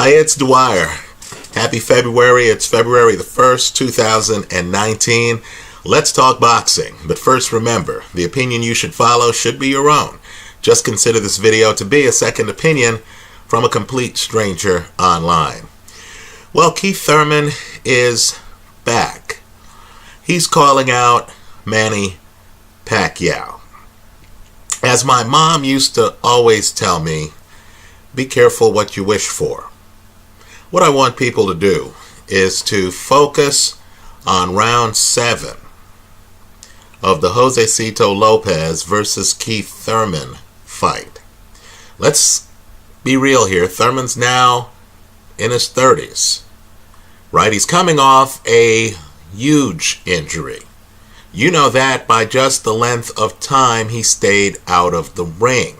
Hi, it's Dwyer. Happy February. It's February the 1st, 2019. Let's talk boxing. But first, remember, the opinion you should follow should be your own. Just consider this video to be a second opinion from a complete stranger online. Well, Keith Thurman is back. He's calling out Manny Pacquiao. As my mom used to always tell me, be careful what you wish for. What I want people to do is to focus on round 7 of the Josecito Lopez versus Keith Thurman fight. Let's be real here. Thurman's now in his 30s, right? He's coming off a huge injury. You know that by just the length of time he stayed out of the ring,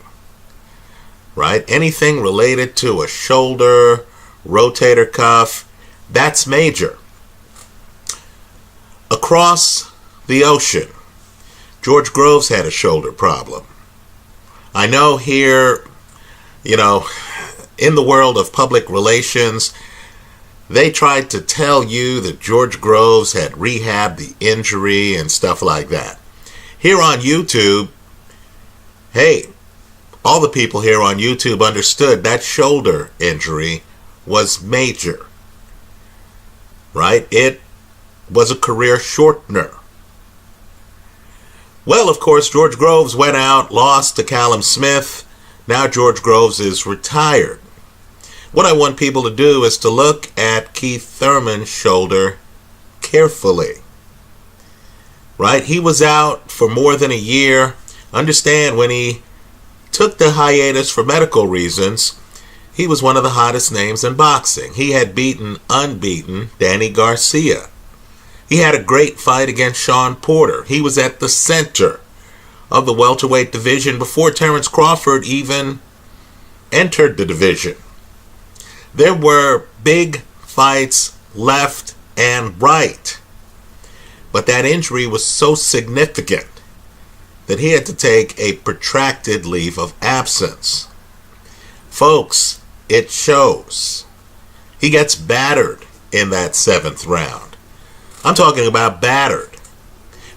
right? Anything related to a shoulder, rotator cuff, that's major. Across the ocean, George Groves had a shoulder problem. I know here, in the world of public relations, they tried to tell you that George Groves had rehabbed the injury and stuff like that. Here on YouTube, hey, all the people here on YouTube understood that shoulder injury was major, right? It was a career shortener. Well, of course, George Groves went out, lost to Callum Smith. Now George Groves is retired. What I want people to do is to look at Keith Thurman's shoulder carefully, right? He was out for more than a year. Understand, when he took the hiatus for medical reasons, he was one of the hottest names in boxing. He had beaten unbeaten Danny Garcia. He had a great fight against Shawn Porter. He was at the center of the welterweight division before Terrence Crawford even entered the division. There were big fights left and right. But that injury was so significant that he had to take a protracted leave of absence. Folks, it shows. He gets battered in that 7th round. I'm talking about battered.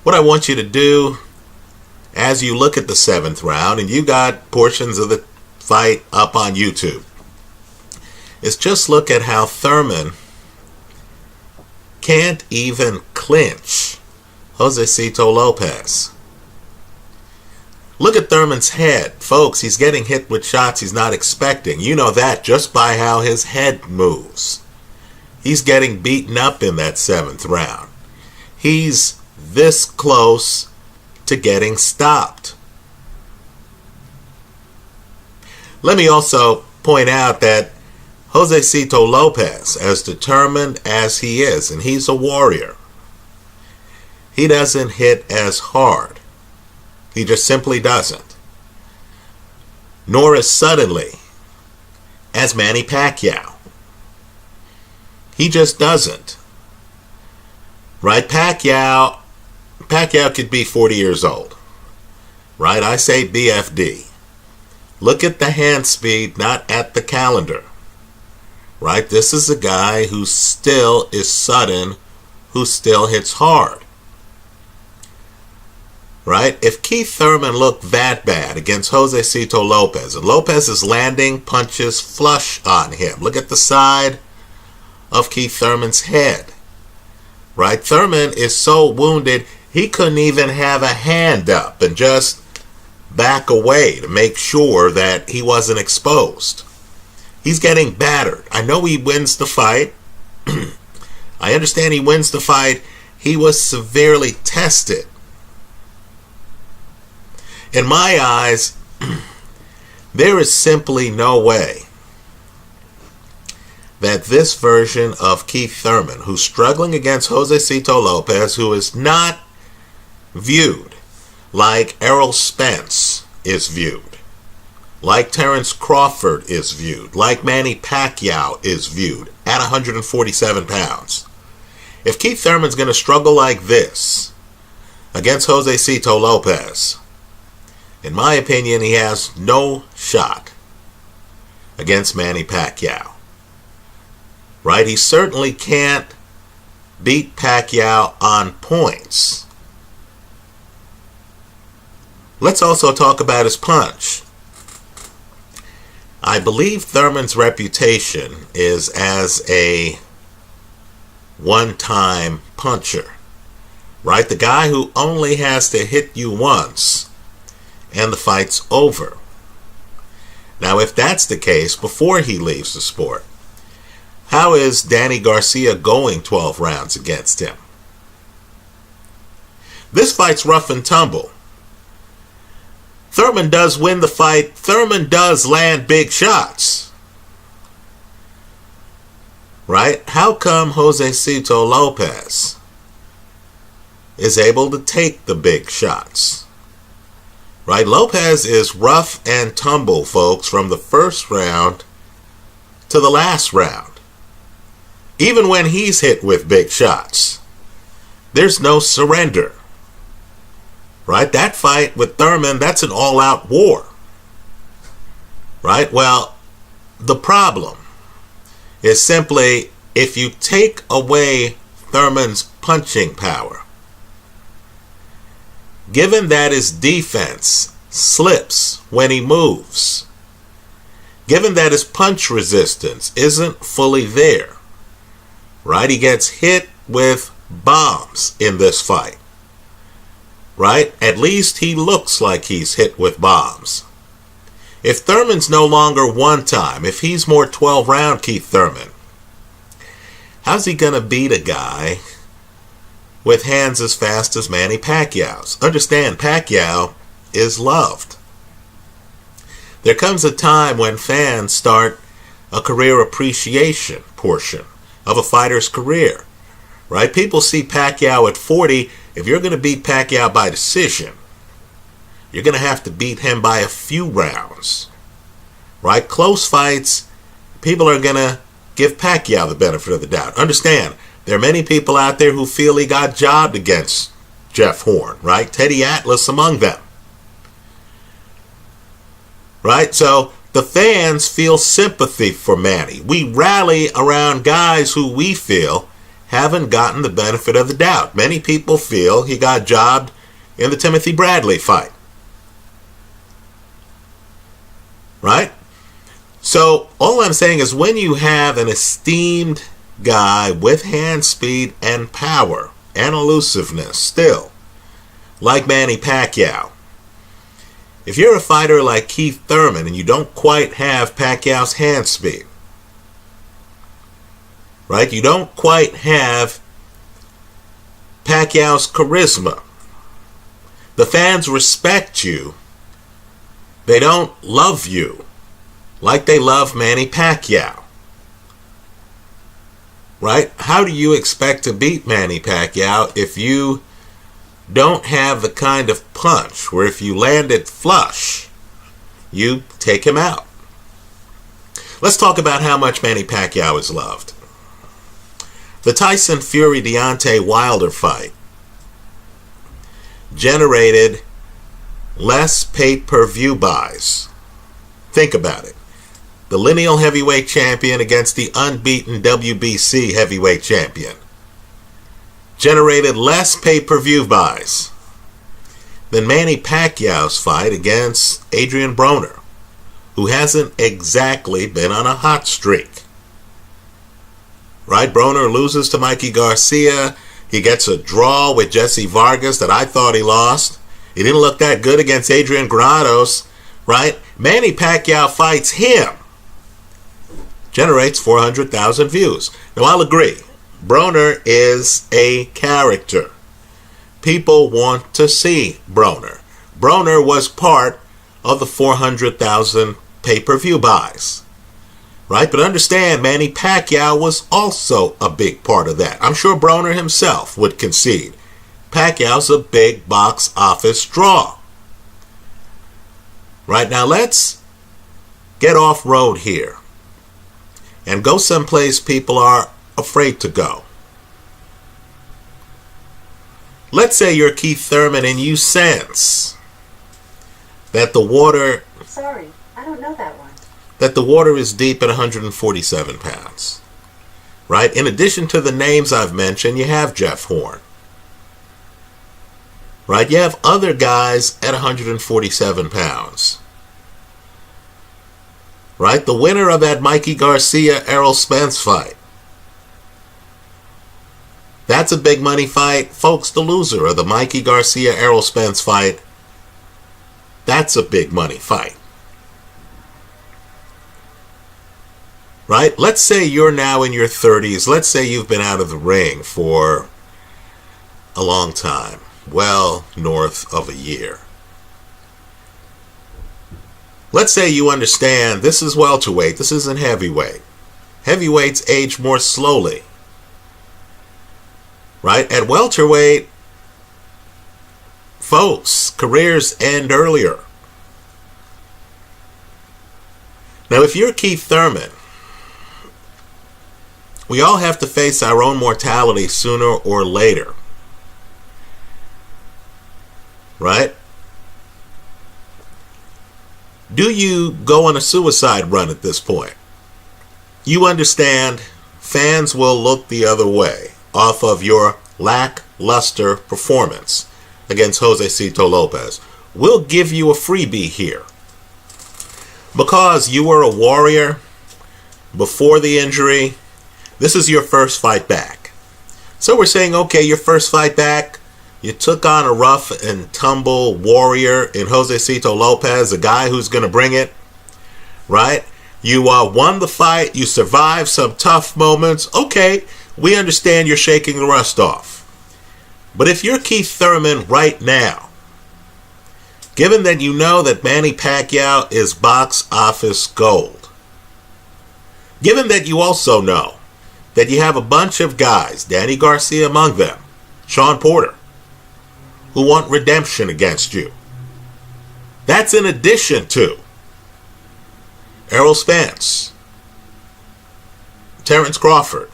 What I want you to do as you look at the 7th round, and you got portions of the fight up on YouTube, is just look at how Thurman can't even clinch Josecito Lopez. Look at Thurman's head. Folks, he's getting hit with shots he's not expecting. You know that just by how his head moves. He's getting beaten up in that 7th round. He's this close to getting stopped. Let me also point out that Josecito Lopez, as determined as he is, and he's a warrior, he doesn't hit as hard. He just simply doesn't. Nor as suddenly as Manny Pacquiao. He just doesn't. Right? Pacquiao could be 40 years old. Right? I say BFD. Look at the hand speed, not at the calendar. Right? This is a guy who still is sudden, who still hits hard. Right? If Keith Thurman looked that bad against Josecito Lopez, and Lopez is landing punches flush on him. Look at the side of Keith Thurman's head. Right? Thurman is so wounded, he couldn't even have a hand up and just back away to make sure that he wasn't exposed. He's getting battered. I know he wins the fight. I understand he wins the fight. He was severely tested. In my eyes, there is simply no way that this version of Keith Thurman, who's struggling against Josecito Lopez, who is not viewed like Errol Spence is viewed, like Terrence Crawford is viewed, like Manny Pacquiao is viewed at 147 pounds. If Keith Thurman's going to struggle like this against Josecito Lopez, in my opinion, he has no shot against Manny Pacquiao. right? He certainly can't beat Pacquiao on points. Let's also talk about his punch. I believe Thurman's reputation is as a one-time puncher, right? The guy who only has to hit you once and the fight's over. Now, if that's the case before he leaves the sport, how is Danny Garcia going 12 rounds against him? This fight's rough and tumble. Thurman does win the fight. Thurman does land big shots. Right? How come Josecito Lopez is able to take the big shots? Right? Lopez is rough and tumble, folks, from the first round to the last round. Even when he's hit with big shots, there's no surrender. Right? That fight with Thurman, that's an all-out war. Right? Well, the problem is simply if you take away Thurman's punching power, given that his defense slips when he moves, given that his punch resistance isn't fully there, right? He gets hit with bombs in this fight, right? At least he looks like he's hit with bombs. If Thurman's no longer one time, if he's more 12-round Keith Thurman, how's he going to beat a guy with hands as fast as Manny Pacquiao's? Understand, Pacquiao is loved. There comes a time when fans start a career appreciation portion of a fighter's career, right? People see Pacquiao at 40. If you're going to beat Pacquiao by decision, you're going to have to beat him by a few rounds, right? Close fights, people are going to give Pacquiao the benefit of the doubt. Understand, there are many people out there who feel he got jobbed against Jeff Horn, right? Teddy Atlas among them, right? So the fans feel sympathy for Manny. We rally around guys who we feel haven't gotten the benefit of the doubt. Many people feel he got jobbed in the Timothy Bradley fight. Right? So all I'm saying is when you have an esteemed guy with hand speed and power and elusiveness still, like Manny Pacquiao, if you're a fighter like Keith Thurman and you don't quite have Pacquiao's hand speed, right? You don't quite have Pacquiao's charisma. The fans respect you. They don't love you like they love Manny Pacquiao. Right? How do you expect to beat Manny Pacquiao if you don't have the kind of punch where if you land it flush, you take him out? Let's talk about how much Manny Pacquiao is loved. The Tyson Fury-Deontay Wilder fight generated less pay-per-view buys. Think about it. The lineal heavyweight champion against the unbeaten WBC heavyweight champion generated less pay-per-view buys than Manny Pacquiao's fight against Adrian Broner, who hasn't exactly been on a hot streak. Right? Broner loses to Mikey Garcia. He gets a draw with Jesse Vargas that I thought he lost. He didn't look that good against Adrian Granados, right? Manny Pacquiao fights him. Generates 400,000 views. Now, I'll agree. Broner is a character. People want to see Broner. Broner was part of the 400,000 pay-per-view buys. Right? But understand, Manny Pacquiao was also a big part of that. I'm sure Broner himself would concede. Pacquiao's a big box office draw. Right, now let's get off road here and go someplace people are afraid to go. Let's say you're Keith Thurman and you sense that the water... Sorry, I don't know that one. That the water is deep at 147 pounds. right? In addition to the names I've mentioned, you have Jeff Horn, right? You have other guys at 147 pounds, right? The winner of that Mikey Garcia-Errol Spence fight, that's a big money fight. Folks, the loser of the Mikey Garcia-Errol Spence fight, that's a big money fight. Right? Let's say you're now in your 30s. Let's say you've been out of the ring for a long time. Well, north of a year. Let's say you understand this is welterweight. This isn't heavyweight. Heavyweights age more slowly. Right? At welterweight, folks, careers end earlier. Now, if you're Keith Thurman, we all have to face our own mortality sooner or later. Right? Do you go on a suicide run at this point? You understand fans will look the other way off of your lackluster performance against Jose Cito Lopez. We'll give you a freebie here. Because you were a warrior before the injury, this is your first fight back. So we're saying, okay, your first fight back, you took on a rough and tumble warrior in Jose Cito Lopez, a guy who's going to bring it, right? You won the fight, you survived some tough moments. Okay, we understand you're shaking the rust off. But if you're Keith Thurman right now, given that you know that Manny Pacquiao is box office gold, given that you also know that you have a bunch of guys, Danny Garcia among them, Sean Porter, who want redemption against you. That's in addition to Errol Spence, Terrence Crawford.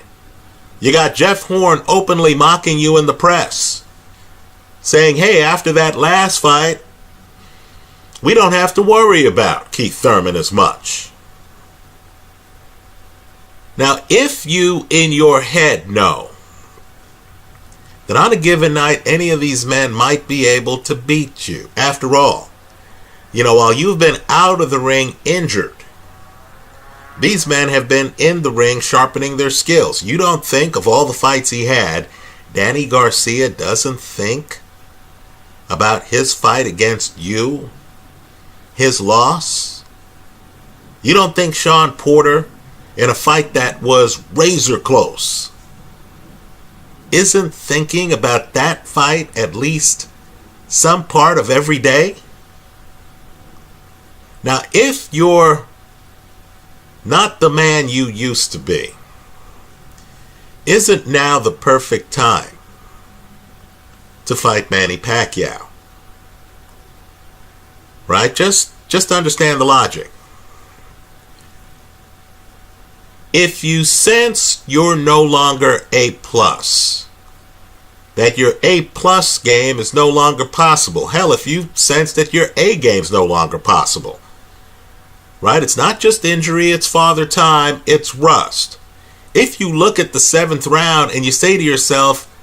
You got Jeff Horn openly mocking you in the press, saying, hey, after that last fight, we don't have to worry about Keith Thurman as much. Now, if you in your head know that on a given night, any of these men might be able to beat you. After all, while you've been out of the ring injured, these men have been in the ring sharpening their skills. You don't think of all the fights he had, Danny Garcia doesn't think about his fight against you, his loss? You don't think Sean Porter, in a fight that was razor close, isn't thinking about that fight at least some part of every day? Now, if you're not the man you used to be, isn't now the perfect time to fight Manny Pacquiao? Right? Just understand the logic. If you sense you're no longer A+, that your A+ game is no longer possible. Hell, if you sense that your A game's no longer possible, right? It's not just injury, it's father time, it's rust. If you look at the 7th round and you say to yourself,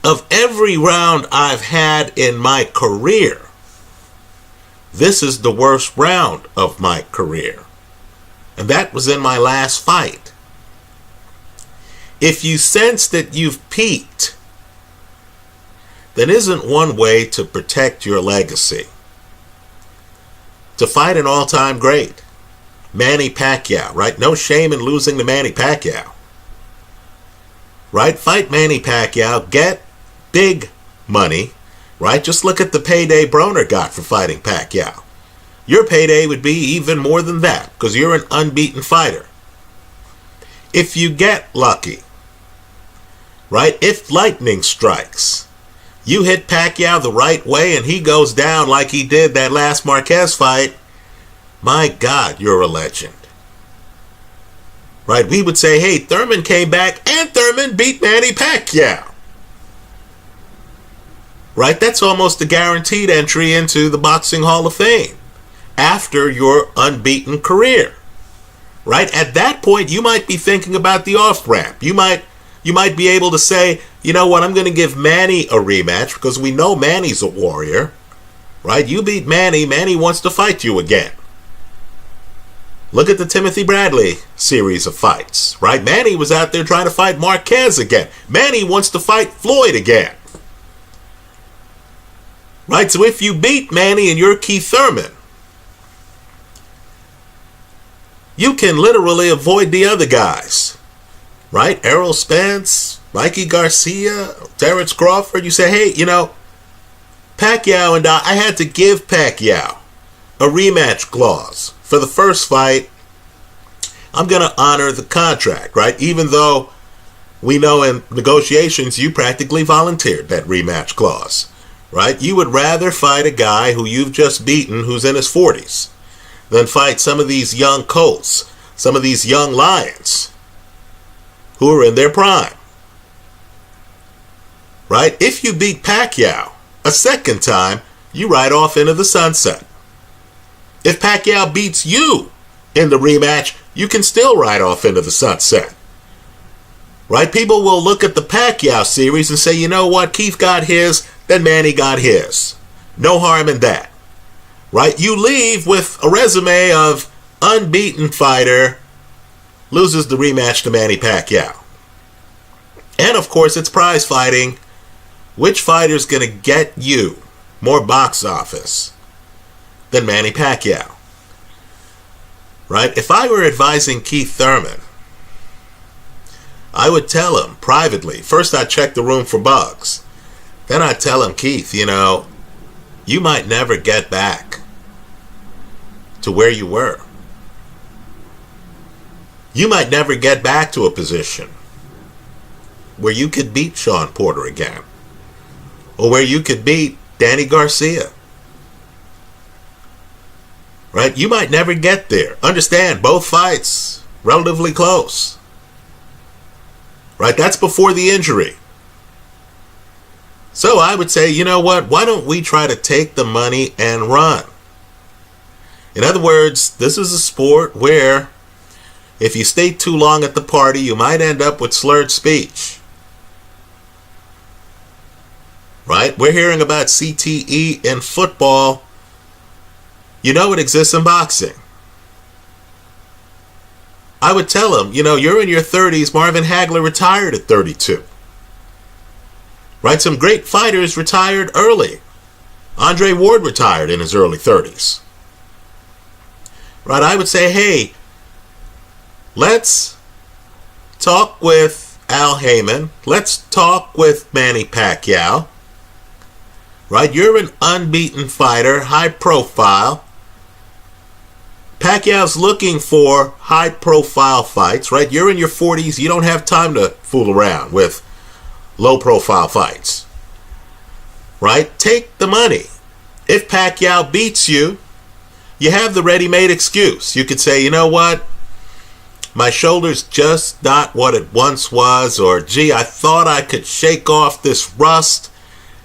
of every round I've had in my career, this is the worst round of my career. And that was in my last fight. If you sense that you've peaked, then isn't one way to protect your legacy to fight an all-time great, Manny Pacquiao, right? No shame in losing to Manny Pacquiao, right? Fight Manny Pacquiao, get big money, right? Just look at the payday Broner got for fighting Pacquiao. Your payday would be even more than that because you're an unbeaten fighter. If you get lucky, right? If lightning strikes, you hit Pacquiao the right way and he goes down like he did that last Marquez fight, my God, you're a legend. Right? We would say, hey, Thurman came back and Thurman beat Manny Pacquiao. Right? That's almost a guaranteed entry into the Boxing Hall of Fame after your unbeaten career. right? At that point, you might be thinking about the off-ramp. You might be able to say, you know what, I'm going to give Manny a rematch because we know Manny's a warrior, right? You beat Manny, Manny wants to fight you again. Look at the Timothy Bradley series of fights, right? Manny was out there trying to fight Marquez again. Manny wants to fight Floyd again. Right? So if you beat Manny and you're Keith Thurman, you can literally avoid the other guys. Right? Errol Spence, Mikey Garcia, Terrence Crawford. You say, hey, you know, Pacquiao and I had to give Pacquiao a rematch clause. For the first fight, I'm going to honor the contract, right? Even though we know in negotiations you practically volunteered that rematch clause, right? You would rather fight a guy who you've just beaten who's in his 40s than fight some of these young colts, some of these young lions who are in their prime, right? If you beat Pacquiao a second time, you ride off into the sunset. If Pacquiao beats you in the rematch, you can still ride off into the sunset. Right? People will look at the Pacquiao series and say, you know what, Keith got his, then Manny got his. No harm in that. Right? You leave with a resume of unbeaten fighter, loses the rematch to Manny Pacquiao. And of course, it's prize fighting. Which fighter's going to get you more box office than Manny Pacquiao? Right? If I were advising Keith Thurman, I would tell him privately. First, I'd check the room for bugs. Then I'd tell him, Keith, you know, you might never get back to where you were. You might never get back to a position where you could beat Sean Porter again, or where you could beat Danny Garcia. Right? You might never get there. Understand, both fights relatively close. Right? That's before the injury. So I would say, you know what? Why don't we try to take the money and run? In other words, this is a sport where if you stay too long at the party, you might end up with slurred speech. Right? We're hearing about CTE in football. You know it exists in boxing. I would tell him, you know, you're in your 30s. Marvin Hagler retired at 32. Right? Some great fighters retired early. Andre Ward retired in his early 30s. Right? I would say, hey, let's talk with Al Heyman. Let's talk with Manny Pacquiao. Right? You're an unbeaten fighter, high profile. Pacquiao's looking for high-profile fights, right? You're in your 40s. You don't have time to fool around with low-profile fights, right? Take the money. If Pacquiao beats you, you have the ready-made excuse. You could say, you know what? My shoulder's just not what it once was, or gee, I thought I could shake off this rust,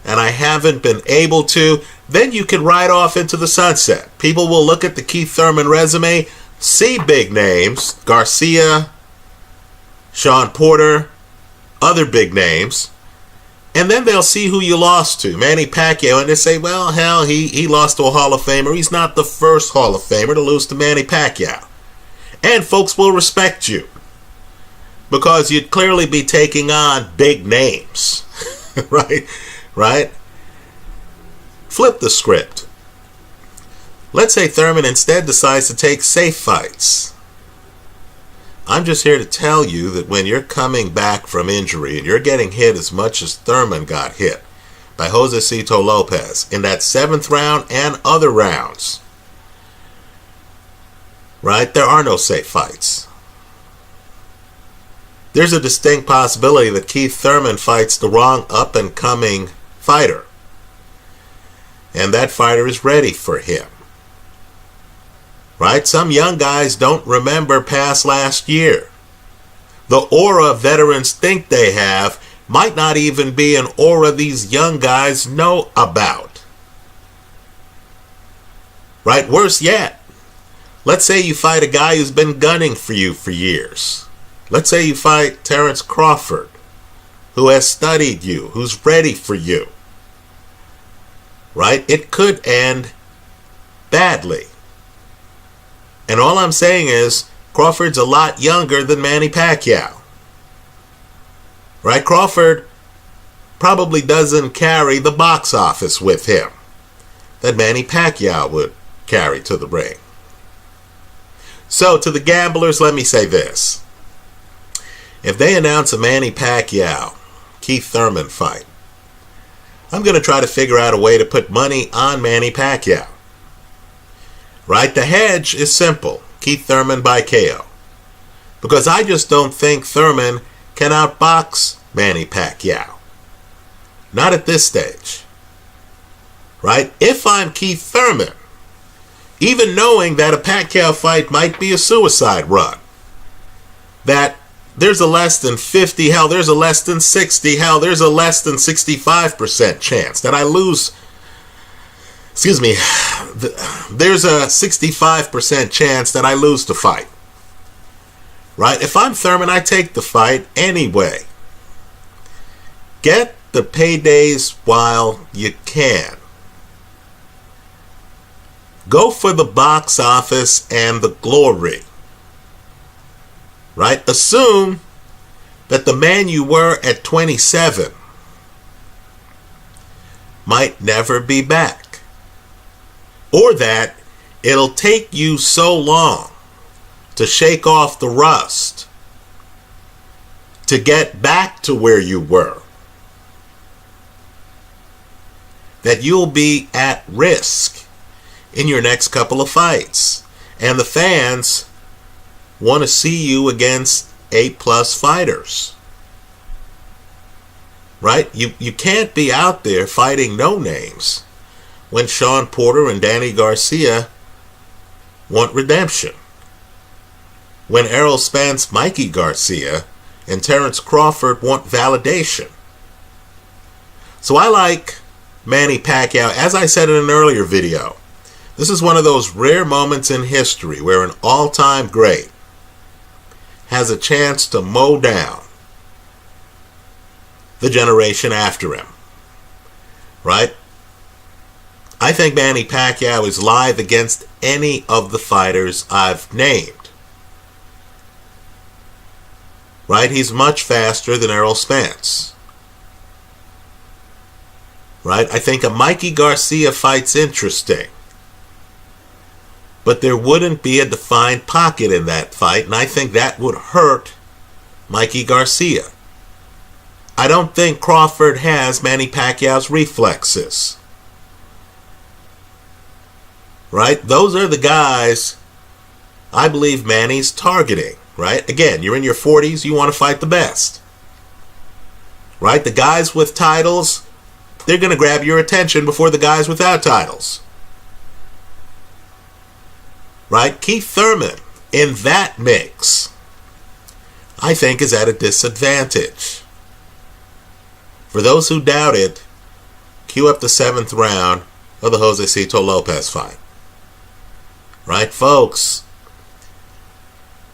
and I haven't been able to. Then you can ride off into the sunset. People will look at the Keith Thurman resume, see big names, Garcia, Sean Porter, other big names, and then they'll see who you lost to, Manny Pacquiao, and they say, well, hell, he lost to a Hall of Famer. He's not the first Hall of Famer to lose to Manny Pacquiao. And folks will respect you because you'd clearly be taking on big names, right? Right? Flip the script. Let's say Thurman instead decides to take safe fights. I'm just here to tell you that when you're coming back from injury and you're getting hit as much as Thurman got hit by Josecito Lopez in that 7th round and other rounds, right, there are no safe fights. There's a distinct possibility that Keith Thurman fights the wrong up-and-coming fighter. And that fighter is ready for him. Right? Some young guys don't remember past last year. The aura veterans think they have might not even be an aura these young guys know about. Right? Worse yet, Let's say you fight a guy who's been gunning for you for years. Let's say you fight Terrence Crawford, who has studied you, who's ready for you. Right? It could end badly. And all I'm saying is, Crawford's a lot younger than Manny Pacquiao. Right? Crawford probably doesn't carry the box office with him that Manny Pacquiao would carry to the ring. So, to the gamblers, let me say this. If they announce a Manny Pacquiao, Keith Thurman fight, I'm going to try to figure out a way to put money on Manny Pacquiao. Right? The hedge is simple. Keith Thurman by KO. Because I just don't think Thurman can outbox Manny Pacquiao. Not at this stage. Right? If I'm Keith Thurman, even knowing that a Pacquiao fight might be a suicide run, that there's a less than 50, hell, there's a less than 60, hell, there's a less than 65% chance that I lose. Excuse me, there's a 65% chance that I lose the fight. Right? If I'm Thurman, I take the fight anyway. Get the paydays while you can. Go for the box office and the glory. Right? Assume that the man you were at 27 might never be back. Or that it'll take you so long to shake off the rust, to get back to where you were, that you'll be at risk in your next couple of fights. And the fans want to see you against A+ fighters. Right? You can't be out there fighting no names when Sean Porter and Danny Garcia want redemption. When Errol Spence, Mikey Garcia, and Terrence Crawford want validation. So I like Manny Pacquiao. As I said in an earlier video, this is one of those rare moments in history where an all-time great has a chance to mow down the generation after him. Right? I think Manny Pacquiao is live against any of the fighters I've named. Right? He's much faster than Errol Spence. Right? I think a Mikey Garcia fight's interesting. But there wouldn't be a defined pocket in that fight, and I think that would hurt Mikey Garcia. I don't think Crawford has Manny Pacquiao's reflexes. Right? Those are the guys I believe Manny's targeting. Right? Again, you're in your 40s, you want to fight the best. Right? The guys with titles, they're going to grab your attention before the guys without titles. Right? Keith Thurman, in that mix, I think is at a disadvantage. For those who doubt it, cue up the 7th round of the Josecito Lopez fight. Right, folks?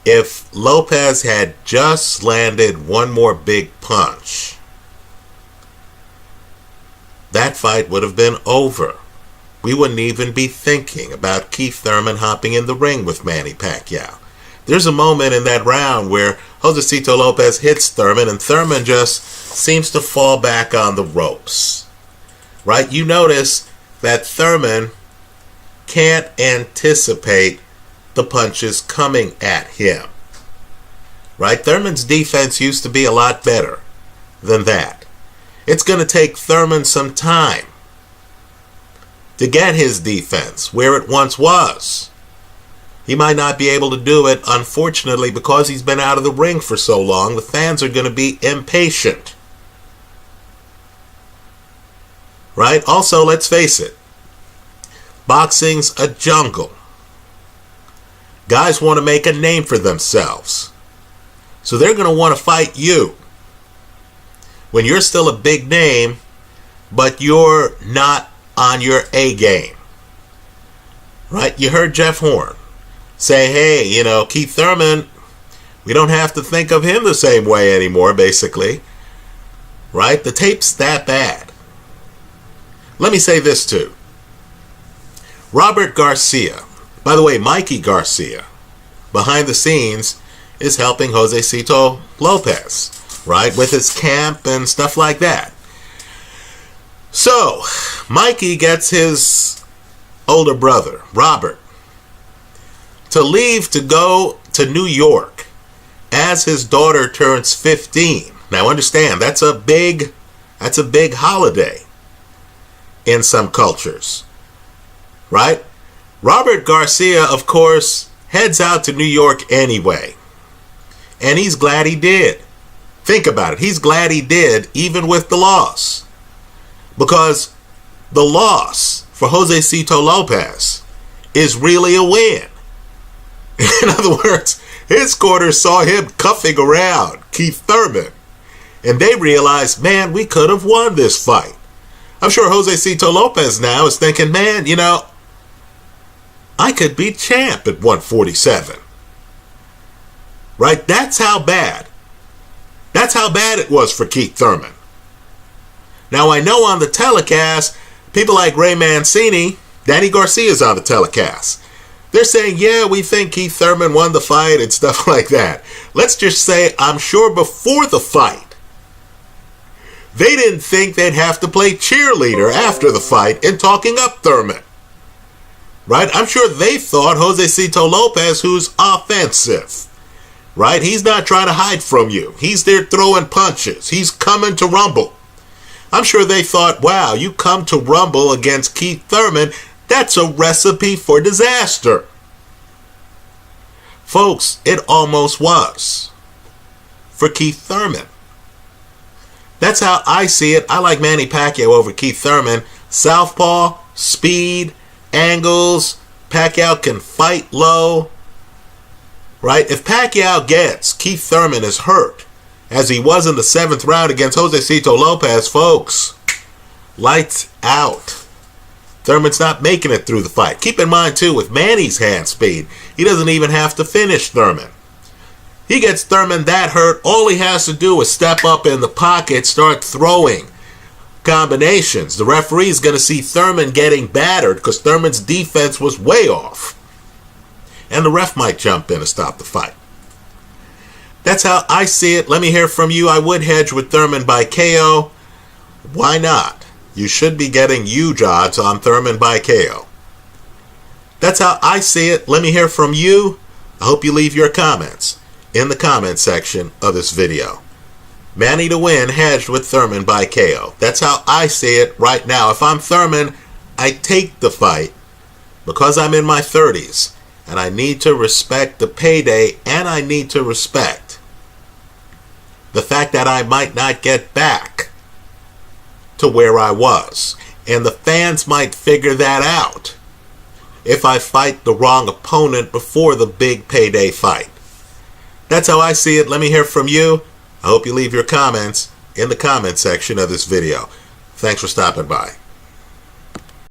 If Lopez had just landed one more big punch, that fight would have been over. We wouldn't even be thinking about Keith Thurman hopping in the ring with Manny Pacquiao. There's a moment in that round where Josecito Lopez hits Thurman and Thurman just seems to fall back on the ropes. Right? You notice that Thurman can't anticipate the punches coming at him. Right? Thurman's defense used to be a lot better than that. It's going to take Thurman some time to get his defense where it once was. He might not be able to do it, unfortunately, because he's been out of the ring for so long. The fans are going to be impatient. Right? Also, let's face it. Boxing's a jungle. Guys want to make a name for themselves. So they're going to want to fight you when you're still a big name, but you're not on your A game. Right? You heard Jeff Horn. say, hey, Keith Thurman, we don't have to think of him the same way anymore, basically. Right? The tape's that bad. Let me say this too. Robert Garcia, by the way, Mikey Garcia, behind the scenes, is helping Josecito Lopez, right, with his camp and stuff like that. So, Mikey gets his older brother, Robert, to leave to go to New York as his daughter turns 15. Now understand, that's a big holiday in some cultures, right? Robert Garcia, of course, heads out to New York anyway. And he's glad he did. Think about it. He's glad he did, even with the loss. Because the loss for Josecito Lopez is really a win. In other words, his corner saw him cuffing around Keith Thurman. And they realized, man, we could have won this fight. I'm sure Josecito Lopez now is thinking, man, I could be champ at 147. Right? That's how bad it was for Keith Thurman. Now, I know on the telecast, people like Ray Mancini, Danny Garcia's on the telecast. They're saying, yeah, we think Keith Thurman won the fight and stuff like that. Let's just say, I'm sure before the fight, they didn't think they'd have to play cheerleader after the fight in talking up Thurman. Right? I'm sure they thought Josecito Lopez, who's offensive. Right? He's not trying to hide from you. He's there throwing punches. He's coming to rumble. I'm sure they thought, wow, you come to rumble against Keith Thurman, that's a recipe for disaster. Folks, it almost was for Keith Thurman. That's how I see it. I like Manny Pacquiao over Keith Thurman. Southpaw, speed, angles. Pacquiao can fight low. Right? If Pacquiao gets Keith Thurman is hurt, as he was in the 7th round against Josecito Lopez, folks, lights out. Thurman's not making it through the fight. Keep in mind, too, with Manny's hand speed, he doesn't even have to finish Thurman. He gets Thurman that hurt, all he has to do is step up in the pocket, start throwing combinations. The referee's going to see Thurman getting battered because Thurman's defense was way off. And the ref might jump in to stop the fight. That's how I see it. Let me hear from you. I would hedge with Thurman by KO. Why not? You should be getting huge odds on Thurman by KO. That's how I see it. Let me hear from you. I hope you leave your comments in the comment section of this video. Manny to win, hedged with Thurman by KO. That's how I see it right now. If I'm Thurman, I take the fight because I'm in my 30s. And I need to respect the payday, and I need to respect the fact that I might not get back to where I was. And the fans might figure that out if I fight the wrong opponent before the big payday fight. That's how I see it. Let me hear from you. I hope you leave your comments in the comment section of this video. Thanks for stopping by.